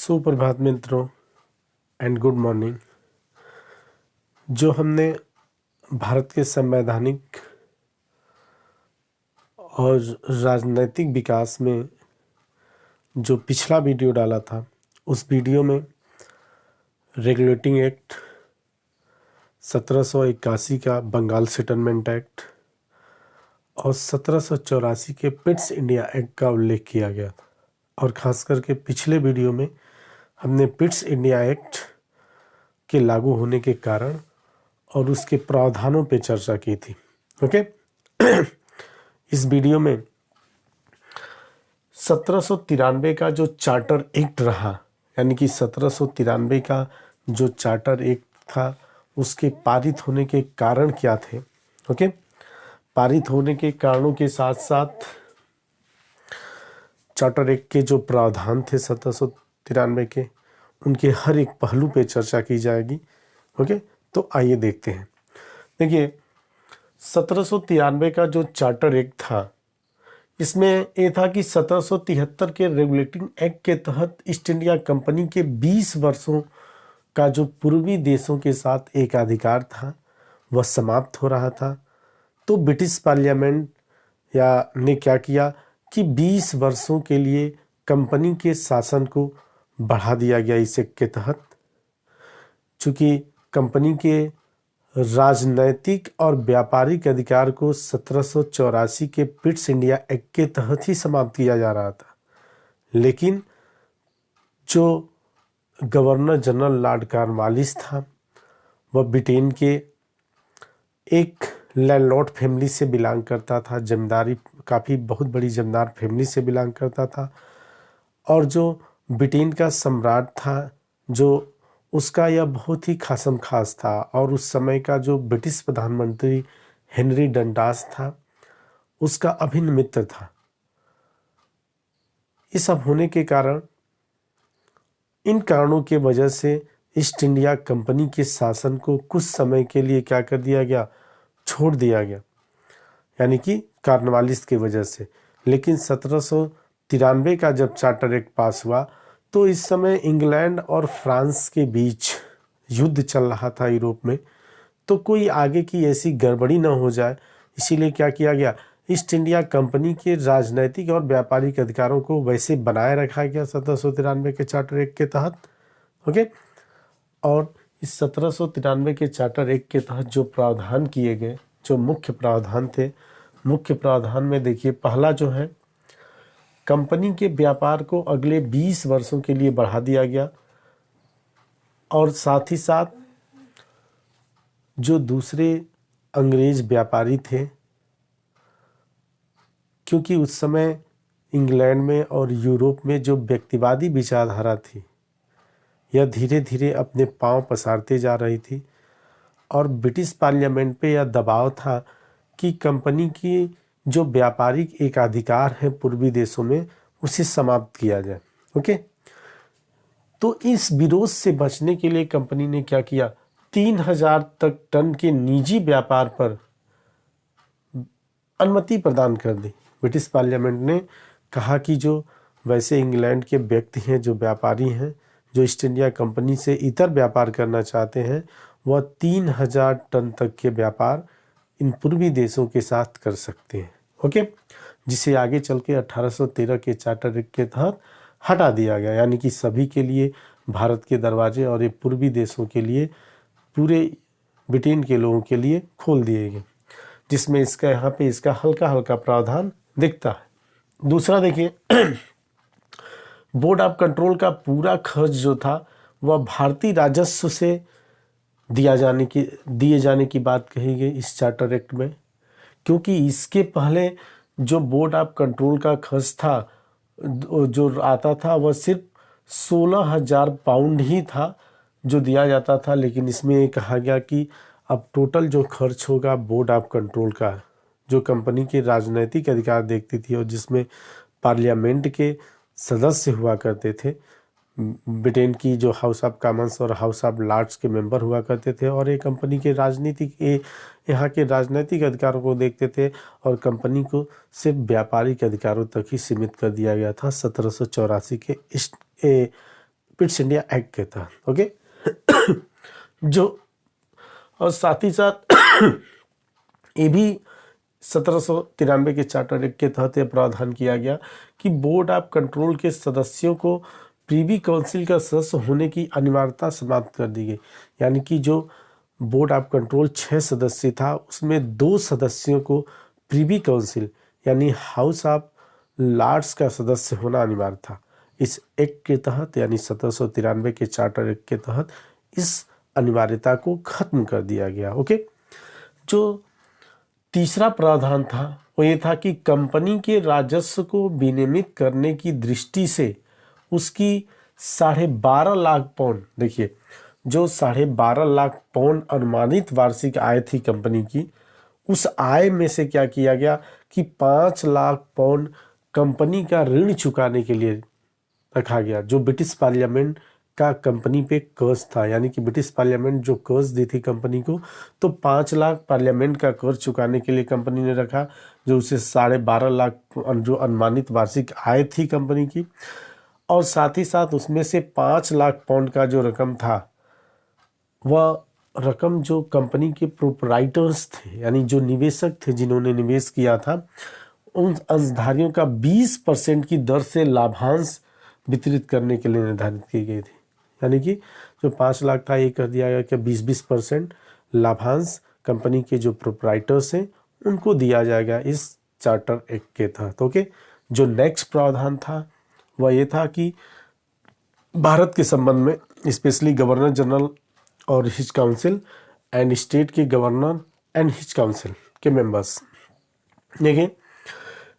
सुप्रभात मित्रों and good morning. जो हमने भारत के संवैधानिक और राजनैतिक विकास में जो पिछला वीडियो डाला था, उस वीडियो में रेगुलेटिंग एक्ट 1781 का बंगाल सेटलमेंट एक्ट और 1784 के पिट्स इंडिया एक्ट का उल्लेख किया गया था। और ख़ास करके पिछले वीडियो में हमने पिट्स इंडिया एक्ट के लागू होने के कारण और उसके प्रावधानों पे चर्चा की थी। ओके इस वीडियो में 1793 का जो चार्टर एक्ट रहा, यानी कि 1793 का जो चार्टर एक्ट था, उसके पारित होने के कारण क्या थे। ओके पारित होने के कारणों के साथ साथ चार्टर एक्ट के जो प्रावधान थे 1793 के, उनके हर एक पहलू पे चर्चा की जाएगी। ओके तो आइए देखते हैं। देखिए 1793 का जो चार्टर एक्ट था, इसमें ये था कि 1773 के रेगुलेटिंग एक्ट के तहत ईस्ट इंडिया कंपनी के 20 वर्षों का जो पूर्वी देशों के साथ एकाधिकार था वह समाप्त हो रहा था। तो ब्रिटिश पार्लियामेंट ने क्या किया कि 20 वर्षों के लिए कंपनी के शासन को बढ़ा दिया गया इस एक्ट के तहत। चूँकि कंपनी के राजनैतिक और व्यापारिक अधिकार को 1784 के पिट्स इंडिया एक्ट के तहत ही समाप्त किया जा रहा था, लेकिन जो गवर्नर जनरल लॉर्ड कॉर्नवालिस था, वह ब्रिटेन के एक लैंडलॉर्ड फैमिली से बिलोंग करता था, जमींदारी काफ़ी बहुत बड़ी जमींदार फैमिली से बिलोंग करता था। और जो ब्रिटेन का सम्राट था, जो उसका यह बहुत ही खासम खास था, और उस समय का जो ब्रिटिश प्रधानमंत्री हेनरी डंडास था, उसका अभिन्न मित्र था। ये सब होने के कारण, इन कारणों के वजह से ईस्ट इंडिया कंपनी के शासन को कुछ समय के लिए क्या कर दिया गया, छोड़ दिया गया, यानी कि कॉर्नवालिस की वजह से। लेकिन 1793 का जब चार्टर एक्ट पास हुआ, तो इस समय इंग्लैंड और फ्रांस के बीच युद्ध चल रहा था यूरोप में। तो कोई आगे की ऐसी गड़बड़ी न हो जाए, इसीलिए क्या किया गया, ईस्ट इंडिया कंपनी के राजनैतिक और व्यापारिक अधिकारों को वैसे बनाए रखा गया 1793 के चार्टर एक्ट के तहत। ओके और इस 1793 के चार्टर एक्ट के तहत जो प्रावधान किए गए, जो मुख्य प्रावधान थे, मुख्य प्रावधान में देखिए, पहला जो है, कंपनी के व्यापार को अगले 20 वर्षों के लिए बढ़ा दिया गया। और साथ ही साथ जो दूसरे अंग्रेज व्यापारी थे, क्योंकि उस समय इंग्लैंड में और यूरोप में जो व्यक्तिवादी विचारधारा थी, यह धीरे धीरे अपने पांव पसारते जा रही थी, और ब्रिटिश पार्लियामेंट पे यह दबाव था कि कंपनी की जो व्यापारिक एकाधिकार है पूर्वी देशों में, उसे समाप्त किया जाए। ओके तो इस विरोध से बचने के लिए कंपनी ने क्या किया, 3000 तक टन के निजी व्यापार पर अनुमति प्रदान कर दी। ब्रिटिश पार्लियामेंट ने कहा कि जो वैसे इंग्लैंड के व्यक्ति हैं, जो व्यापारी हैं, जो ईस्ट इंडिया कंपनी से इतर व्यापार करना चाहते हैं, वह 3000 टन तक के व्यापार इन पूर्वी देशों के साथ कर सकते हैं। ओके जिसे आगे चल के 1813 के चार्टर एक्ट के तहत हटा दिया गया, यानी कि सभी के लिए भारत के दरवाजे और ये पूर्वी देशों के लिए, पूरे ब्रिटेन के लोगों के लिए खोल दिए गए, जिसमें इसका यहाँ पे इसका हल्का हल्का प्रावधान दिखता है। दूसरा देखिए, बोर्ड ऑफ कंट्रोल का पूरा खर्च जो था वह भारतीय राजस्व से दिए जाने की बात कही गई इस चार्टर एक्ट में, क्योंकि इसके पहले जो बोर्ड ऑफ कंट्रोल का खर्च था, जो आता था, वह सिर्फ 16,000 पाउंड ही था जो दिया जाता था। लेकिन इसमें ये कहा गया कि अब टोटल जो खर्च होगा बोर्ड ऑफ कंट्रोल का, जो कंपनी के राजनीतिक अधिकार देखती थी और जिसमें पार्लियामेंट के सदस्य हुआ करते थे, ब्रिटेन की जो हाउस ऑफ कॉमन्स और हाउस ऑफ लॉर्ड्स के मेंबर हुआ करते थे, और ये कंपनी के यहाँ के राजनीतिक अधिकारों को देखते थे, और कंपनी को सिर्फ व्यापारिक अधिकारों तक ही सीमित कर दिया गया था 1784 के पिट्स इंडिया एक्ट के तहत। ओके जो और साथ ही साथ ये भी 1793 के चार्टर एक्ट के तहत यह प्रावधान किया गया कि बोर्ड ऑफ कंट्रोल के सदस्यों को प्रीवी काउंसिल का सदस्य होने की अनिवार्यता समाप्त कर दी गई। यानी कि जो बोर्ड ऑफ कंट्रोल 6 सदस्य था उसमें 2 सदस्यों को प्रीवी काउंसिल यानी हाउस ऑफ लॉर्ड्स का सदस्य होना अनिवार्य था। इस एक्ट के तहत यानी 1793 के चार्टर एक्ट के तहत इस अनिवार्यता को खत्म कर दिया गया। ओके जो तीसरा प्रावधान था वो ये था कि कंपनी के राजस्व को विनियमित करने की दृष्टि से उसकी 12.5 लाख पाउंड, देखिए जो 12.5 लाख पाउंड अनुमानित वार्षिक आय थी कंपनी की, उस आय में से क्या किया गया कि 5 लाख पाउंड कंपनी का ऋण चुकाने के लिए रखा गया, जो ब्रिटिश पार्लियामेंट का कंपनी पे कर्ज था। यानी कि ब्रिटिश पार्लियामेंट जो कर्ज दी थी कंपनी को, तो 5 लाख पार्लियामेंट का कर्ज चुकाने के लिए कंपनी ने रखा, जो उसे 12.5 लाख जो अनुमानित वार्षिक आय थी कंपनी की, और साथ ही साथ उसमें से 5 लाख पाउंड का जो रकम था वह रकम जो कंपनी के प्रोपराइटर्स थे यानी जो निवेशक थे जिन्होंने निवेश किया था, उन अंशधारियोयों का 20% की दर से लाभांश वितरित करने के लिए निर्धारित की गई थी। यानी कि जो 5 लाख था ये कर दिया गया कि 20% लाभांश कंपनी के जो प्रोपराइटर्स हैं उनको दिया जाएगा इस चार्टर एक्ट के तहत। ओके जो नेक्स्ट प्रावधान था वह ये था कि भारत के संबंध में स्पेशली गवर्नर जनरल और हिज काउंसिल एंड स्टेट के गवर्नर एंड हिज काउंसिल के मेंबर्स, देखिए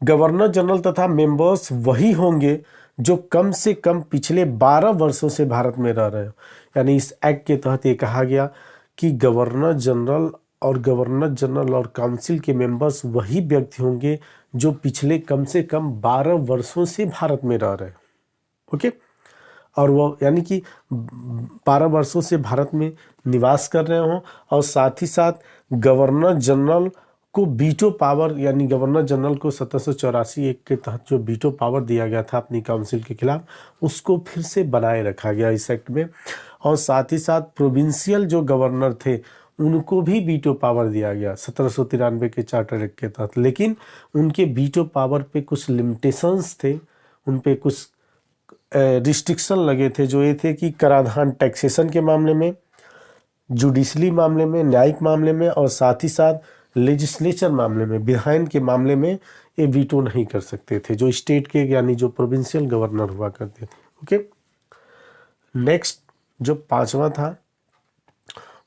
गवर्नर जनरल तथा मेंबर्स वही होंगे जो कम से कम पिछले 12 वर्षों से भारत में रह रहे हो। यानी इस एक्ट के तहत ये कहा गया कि गवर्नर जनरल और काउंसिल के मेंबर्स वही व्यक्ति होंगे जो पिछले कम से कम 12 वर्षों से भारत में रह रहे हो। ओके और वो यानी कि 12 वर्षों से भारत में निवास कर रहे हों, और साथ ही साथ गवर्नर जनरल को बीटो पावर, यानी गवर्नर जनरल को 1784 एक्ट के तहत जो बीटो पावर दिया गया था अपनी काउंसिल के खिलाफ, उसको फिर से बनाए रखा गया इस एक्ट में। और साथ ही साथ प्रोविंशियल जो गवर्नर थे उनको भी बीटो पावर दिया गया 1793 के चार्टर एक्ट के तहत, लेकिन उनके बीटो पावर पे कुछ लिमिटेशंस थे, उन पे कुछ रिस्ट्रिक्शन लगे थे, जो ये थे कि कराधान टैक्सेशन के मामले में, जुडिशली मामले में, न्यायिक मामले में, और साथ ही साथ लेजिस्लेचर मामले में, विधायन के मामले में ये वीटो नहीं कर सकते थे जो स्टेट के यानी जो प्रोविंशियल गवर्नर हुआ करते थे। ओके नेक्स्ट जो 5वां था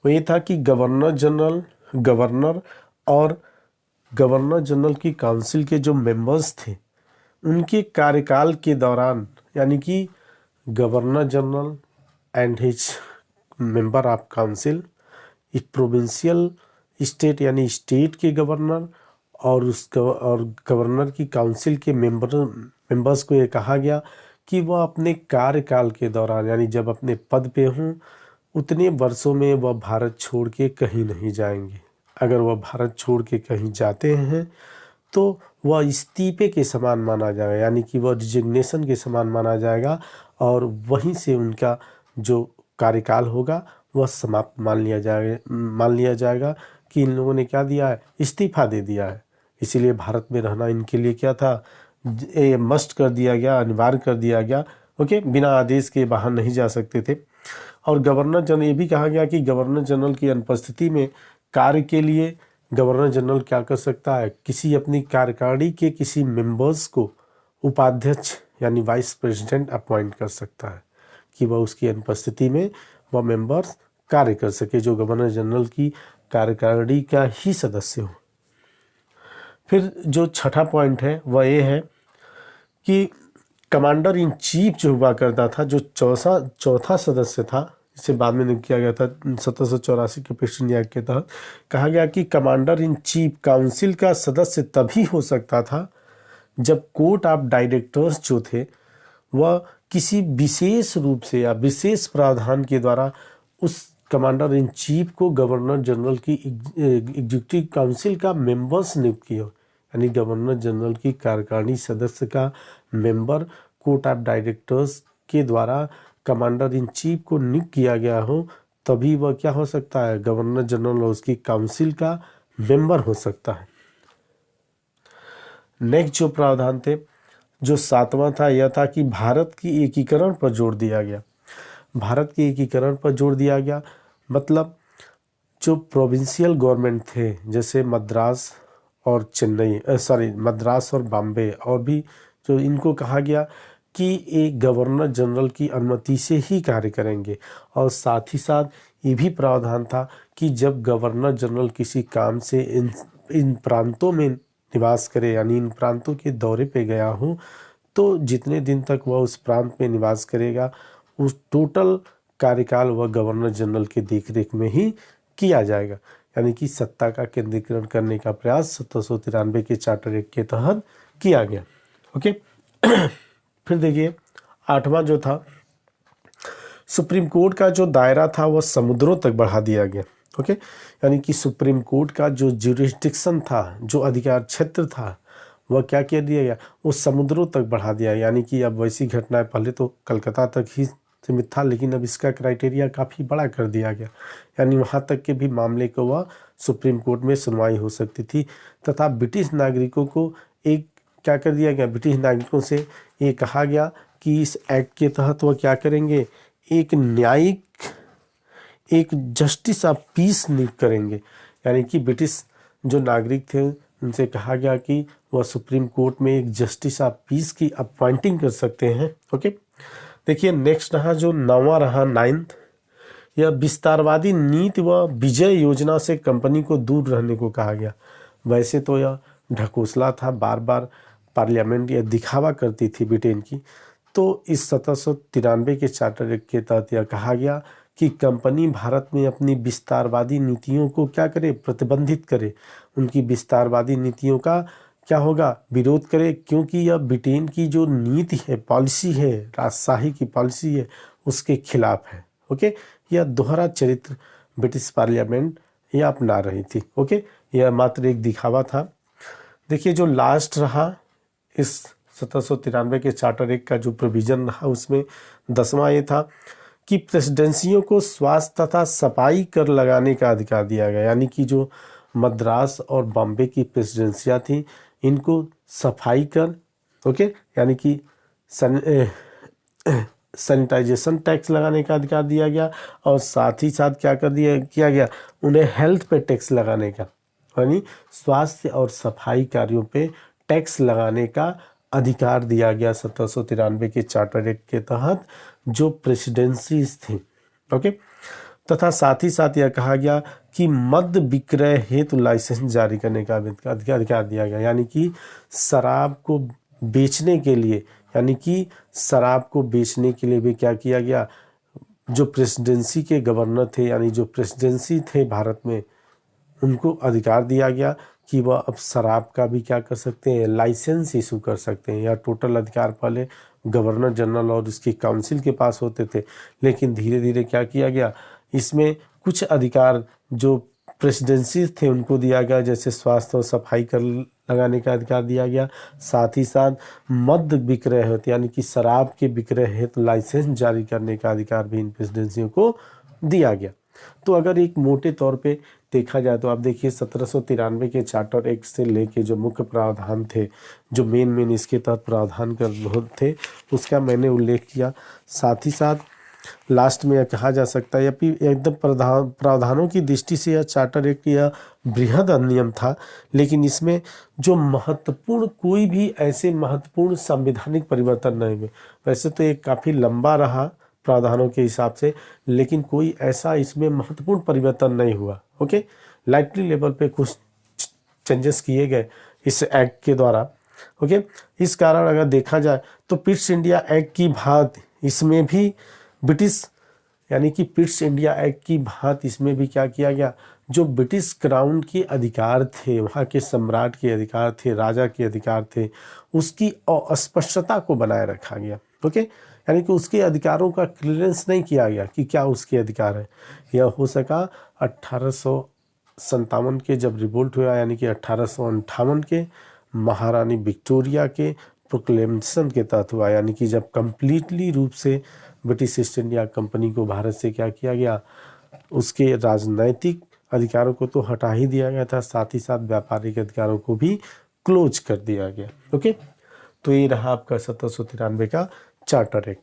वो ये था कि गवर्नर और गवर्नर जनरल की काउंसिल के जो मेंबर्स थे उनके कार्यकाल के दौरान, यानी कि governor general and his member of council, provincial state यानी स्टेट के गवर्नर और गवर्नर की काउंसिल के मेंबर्स को ये कहा गया कि वह अपने कार्यकाल के दौरान, यानी जब अपने पद पे हों, उतने वर्षों में वह भारत छोड़ के कहीं नहीं जाएंगे। अगर वह भारत छोड़ के कहीं जाते हैं तो वह इस्तीफे के समान माना जाएगा, यानी कि वह रिजिग्नेशन के समान माना जाएगा, और वहीं से उनका जो कार्यकाल होगा वह समाप्त मान लिया जाएगा कि इन लोगों ने क्या दिया है, इस्तीफा दे दिया है। इसीलिए भारत में रहना इनके लिए क्या था, ये मस्ट कर दिया गया, अनिवार्य कर दिया गया। ओके बिना आदेश के बाहर नहीं जा सकते थे। और गवर्नर जनरल, ये भी कहा गया कि गवर्नर जनरल की अनुपस्थिति में कार्य के लिए गवर्नर जनरल क्या कर सकता है, किसी अपनी कार्यकारिणी के किसी मेंबर्स को उपाध्यक्ष यानी वाइस प्रेसिडेंट अपॉइंट कर सकता है कि वह उसकी अनुपस्थिति में वह मेंबर्स कार्य कर सके जो गवर्नर जनरल की कार्यकारिणी का ही सदस्य हो। फिर जो 6ठा पॉइंट है वह ये है कि कमांडर इन चीफ जो हुआ करता था, जो चौथा सदस्य था, इसे बाद में किया गया था 1784 के पिट्स इंडिया एक्ट के तहत, कहा गया कि कमांडर इन चीफ काउंसिल का सदस्य तभी हो सकता था जब कोर्ट ऑफ डायरेक्टर्स जो थे वह किसी विशेष रूप से या विशेष प्रावधान के द्वारा उस कमांडर इन चीफ को गवर्नर जनरल की एग्जीक्यूटिव काउंसिल का मेंबर्स नियुक्त किए हो। यानी गवर्नर जनरल की कार्यकारिणी सदस्य का मेंबर कोर्ट ऑफ डायरेक्टर्स के द्वारा कमांडर इन चीफ को नियुक्त किया गया हो तभी वह क्या हो सकता है, गवर्नर जनरल और उसकी काउंसिल का मेंबर हो सकता है। नेक्स्ट जो प्रावधान थे, जो 7वां था, यह था कि भारत की एकीकरण पर जोर दिया गया। भारत के एकीकरण पर जोर दिया गया मतलब जो प्रोविंशियल गवर्नमेंट थे जैसे मद्रास और मद्रास और बॉम्बे और भी, जो इनको कहा गया कि एक गवर्नर जनरल की अनुमति से ही कार्य करेंगे। और साथ ही साथ ये भी प्रावधान था कि जब गवर्नर जनरल किसी काम से इन प्रांतों में निवास करे, यानी इन प्रांतों के दौरे पे गया हो, तो जितने दिन तक वह उस प्रांत में निवास करेगा उस टोटल कार्यकाल वह गवर्नर जनरल के देखरेख में ही किया जाएगा। यानी कि सत्ता का केंद्रीकरण करने का प्रयास 1793 के चार्टर एक्ट के तहत किया गया। ओके फिर देखिए 8वां जो था, सुप्रीम कोर्ट का जो दायरा था वह समुद्रों तक बढ़ा दिया गया। ओके यानी कि सुप्रीम कोर्ट का जो ज्यूरिस्डिक्शन था, जो अधिकार क्षेत्र था, वह क्या किया दिया गया, वो समुद्रों तक बढ़ा दिया। यानी कि अब वैसी घटनाएं, पहले तो कलकत्ता तक ही सीमित था लेकिन अब इसका क्राइटेरिया काफ़ी बड़ा कर दिया गया। यानी वहाँ तक के भी मामले को वह सुप्रीम कोर्ट में सुनवाई हो सकती थी। तथा ब्रिटिश नागरिकों को एक क्या कर दिया गया, ब्रिटिश नागरिकों से ये कहा गया कि इस एक्ट के तहत वह क्या करेंगे, एक न्यायिक, एक जस्टिस ऑफ पीस नियुक्त करेंगे। यानी कि ब्रिटिश जो नागरिक थे उनसे कहा गया कि वह सुप्रीम कोर्ट में एक जस्टिस ऑफ पीस की अपॉइंटिंग कर सकते हैं। ओके देखिए नेक्स्ट रहा जो 9वां रहा 9th, यह विस्तारवादी नीति व विजय योजना से कंपनी को दूर रहने को कहा गया। वैसे तो यह ढकोसला था, बार बार पार्लियामेंट यह दिखावा करती थी ब्रिटेन की। तो इस 1793 के चार्टर एक्ट के तहत यह कहा गया कि कंपनी भारत में अपनी विस्तारवादी नीतियों को क्या करे, प्रतिबंधित करे, उनकी विस्तारवादी नीतियों का क्या होगा, विरोध करे, क्योंकि यह ब्रिटेन की जो नीति है, पॉलिसी है, राजशाही की पॉलिसी है, उसके खिलाफ है। ओके यह दोहरा चरित्र ब्रिटिश पार्लियामेंट यह अपना रही थी। ओके यह मात्र एक दिखावा था। देखिए जो लास्ट रहा इस 1793 के चार्टर एक्ट का जो प्रोविजन रहा, उसमें 10वां ये था कि प्रेसिडेंसियों को स्वास्थ्य तथा सफाई कर लगाने का अधिकार दिया गया। यानी कि जो मद्रास और बॉम्बे की प्रेसिडेंसियाँ थी, इनको सफाई कर, ओके यानी कि सैनिटाइजेशन टैक्स लगाने का अधिकार दिया गया। और साथ ही साथ क्या किया गया, उन्हें हेल्थ पे टैक्स लगाने का, यानी स्वास्थ्य और सफाई कार्यों पे टैक्स लगाने का अधिकार दिया गया 1793 के चार्टर एक्ट के तहत जो प्रेसिडेंसीज थी। ओके तथा साथ ही साथ यह कहा गया कि मद्य विक्रय हेतु लाइसेंस जारी करने का अधिकार दिया गया। यानी कि शराब को बेचने के लिए, यानी कि शराब को बेचने के लिए भी क्या किया गया, जो प्रेसिडेंसी के गवर्नर थे, यानी जो प्रेसिडेंसी थे भारत में, उनको अधिकार दिया गया कि वह अब शराब का भी क्या कर सकते हैं, लाइसेंस इशू कर सकते हैं। या टोटल अधिकार पहले गवर्नर जनरल और उसकी काउंसिल के पास होते थे, लेकिन धीरे धीरे क्या किया गया, इसमें कुछ अधिकार जो प्रेसिडेंसी थे उनको दिया गया, जैसे स्वास्थ्य और सफाई कर लगाने का अधिकार दिया गया। साथ ही साथ मद्य विक्रय हेतु, यानी कि शराब के विक्रय हेतु लाइसेंस जारी करने का अधिकार भी इन प्रेसिडेंसियों को दिया गया। तो अगर एक मोटे तौर पे देखा जाए तो आप देखिए 1793 के चार्टर एक्ट से लेके जो मुख्य प्रावधान थे, जो मेन इसके तहत प्रावधान कर थे, उसका मैंने उल्लेख किया। साथ ही साथ लास्ट में यह कहा जा सकता है एकदम प्रावधानों की दृष्टि से यह चार्टर एक्ट यह बृहद अधिनियम था, लेकिन इसमें जो महत्वपूर्ण कोई भी ऐसे महत्वपूर्ण संवैधानिक परिवर्तन नहीं हुए। वैसे तो ये काफ़ी लंबा रहा प्रावधानों के हिसाब से, लेकिन कोई ऐसा इसमें महत्वपूर्ण परिवर्तन नहीं हुआ। ओके लाइटली लेवल पे कुछ चेंजेस किए गए इस एक्ट के द्वारा। ओके इस कारण अगर देखा जाए तो पिट्स इंडिया एक्ट की भांति इसमें भी ब्रिटिश, यानी कि पिट्स इंडिया एक्ट की भांति इसमें भी क्या किया गया, जो ब्रिटिश क्राउन के अधिकार थे, वहाँ के सम्राट के अधिकार थे, राजा के अधिकार थे, उसकी अस्पष्टता को बनाए रखा गया। ओके यानी कि उसके अधिकारों का क्लियरेंस नहीं किया गया कि क्या उसके अधिकार है। यह हो सका 1857 के जब रिवोल्ट हुआ, यानी कि 1858 के महारानी विक्टोरिया के प्रोक्लेमेशन के तहत हुआ, यानी कि जब कंप्लीटली रूप से ब्रिटिश ईस्ट इंडिया कंपनी को भारत से क्या किया गया, उसके राजनैतिक अधिकारों को तो हटा ही दिया गया था, साथ ही साथ व्यापारिक अधिकारों को भी क्लोज कर दिया गया। ओके, तो ये रहा आपका 1793 का चार्टर एक्ट।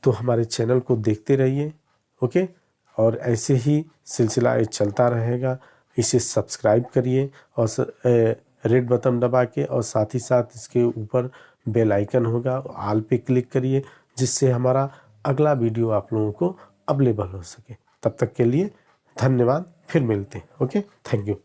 तो हमारे चैनल को देखते रहिए। ओके, और ऐसे ही सिलसिला ये चलता रहेगा। इसे सब्सक्राइब करिए और रेड बटन दबा के, और साथ ही साथ इसके ऊपर बेल आइकन होगा, ऑल पे क्लिक करिए, जिससे हमारा अगला वीडियो आप लोगों को अवेलेबल हो सके। तब तक के लिए धन्यवाद, फिर मिलते हैं। Okay, thank you.